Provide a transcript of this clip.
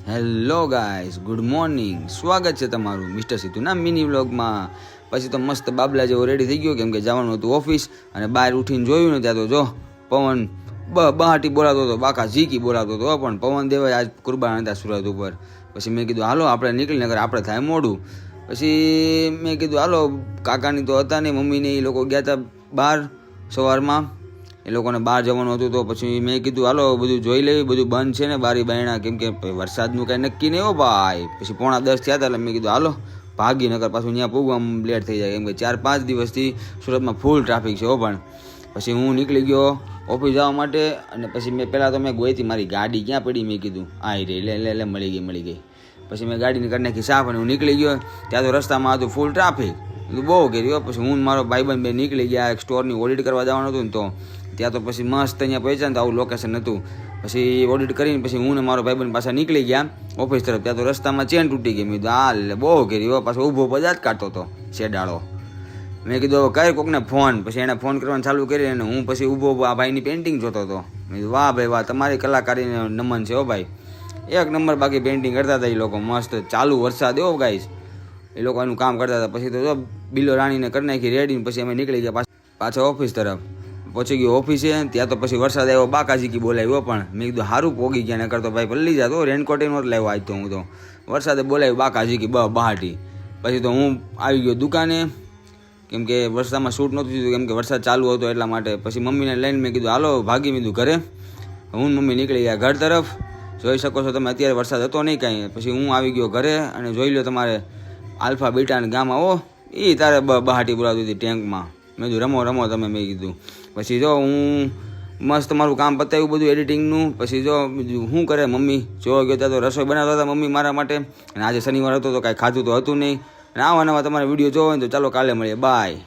Hello guys, good morning. સ્વાગત છે તમારું મિસ્ટર સીતુના મિની વ્લોગમાં. પછી તો મસ્ત બાબલા જેવો રેડી થઈ ગયો, કેમ કે જવાનું હતું ઓફિસ. અને બહાર ઉઠીને જોયું ને ત્યાં તો જો પવન બહાટી બોલાતો હતો, બાકા ઝીકી બોલાતો હતો. પણ પવન દેવાય આજ કુરબાન હતા સુરત ઉપર. પછી મેં કીધું હાલો આપણે નીકળીને નગર આપણે થાય મોડું. પછી મેં કીધું હાલો, કાકાની તો હતા નહીં, મમ્મીને એ લોકો ગયા હતા બહાર સવારમાં, એ લોકોને બહાર જવાનું હતું. તો પછી મેં કીધું હાલો બધું જોઈ લેવી, બધું બંધ છે ને બારી બાયણા, કેમ કે વરસાદનું કાંઈ નક્કી નહીં હો ભાઈ. પછી 9:45 થયા હતા એટલે મેં કીધું હાલો ભાગી, નગર પાછું ત્યાં પૂગવામાં લેટ થઈ જાય, કેમ કે 4-5 દિવસથી સુરતમાં ફૂલ ટ્રાફિક છે હો. પણ પછી હું નીકળી ગયો ઓફિસ જવા માટે. અને પછી મેં પહેલાં તો મેં ગોઈતી મારી ગાડી ક્યાં પડી, મેં કીધું આ રે લે મળી ગઈ. પછી મેં ગાડીને કરી નાખી સાફ અને હું નીકળી ગયો. ત્યાં તો રસ્તામાં હતું ફૂલ ટ્રાફિક, બહુ કર્યું. પછી હું મારો ભાઈબંધ બે નીકળી ગયા, એક સ્ટોરની ઓડિટ કરવા જવાનું હતું ને, તો ત્યાં તો પછી મસ્ત અહીંયા પહોંચ્યા ને તો આવું લોકેશન હતું. પછી ઓડિટ કરીને પછી હું ને મારો ભાઈબંધ પાછા નીકળી ગયા ઓફિસ તરફ. ત્યાં તો રસ્તામાં ચેન તૂટી ગઈ. મેં કીધું હાલ બહુ કર્યું. પાછો ઊભો બજાજ કાઢતો હતો શેડાળો. મેં કીધું હવે કઈ કોકને ફોન. પછી એણે ફોન કરવાનું ચાલુ કરી અને હું પછી ઊભો આ ભાઈની પેઇન્ટિંગ જોતો હતો. મેં કીધું વાહ ભાઈ વાહ, તમારી કલાકારીને નમન છે હો ભાઈ, એક નંબર. બાકી પેઇન્ટિંગ કરતા હતા એ લોકો મસ્ત, ચાલુ વરસાદ એવો ગાઈસ, એ લોકો એનું કામ કરતા હતા. પછી તો જો બિલો રાણીને કરી નાખી રેડી. પછી અમે નીકળી ગયા પાછા ઓફિસ તરફ. પહોંચી ગયો ઓફિસે. ત્યાં તો પછી વરસાદ આવ્યો, બાકાજીકી બોલાવ્યો. પણ મેં કીધું સારું પોગી ગયા, ન કરતો ભાઈ પલ્લી જતો. રેનકોટ નહોતો લાવ્યો આજ તો હું તો. વરસાદે બોલાવ્યું બાકાજીકી બહાટી. પછી તો હું આવી ગયો દુકાને, કેમ કે વરસાદમાં શૂટ નહોતું થયું, કેમ કે વરસાદ ચાલુ હતો એટલા માટે. પછી મમ્મીને લઈને મેં કીધું હાલો ભાગી મીધું ઘરે. હું મમ્મી નીકળી ગયા ઘર તરફ. જોઈ શકો છો તમે અત્યારે વરસાદ હતો નહીં કાંઈ. પછી હું આવી ગયો ઘરે અને જોઈ લો તમારે આલ્ફા બીટાને ગામ આવો, એ તારે બહાટી બોલાવતી હતી ટેન્કમાં. મેં કીધું રમો તમે, મેં કીધું. પછી જો હું મસ્ત મારું કામ પતાવ્યું બધું એડિટિંગનું. પછી જો શું કરે મમ્મી, જોવા ગયો ત્યાં તો રસોઈ બનાવતા હતા મમ્મી મારા માટે. અને આજે શનિવાર હતો તો કાંઈ ખાધું તો હતું નહીં. અને આવા નવા તમારે વિડીયો જોવો હોય તો ચાલો કાલે મળીએ, બાય.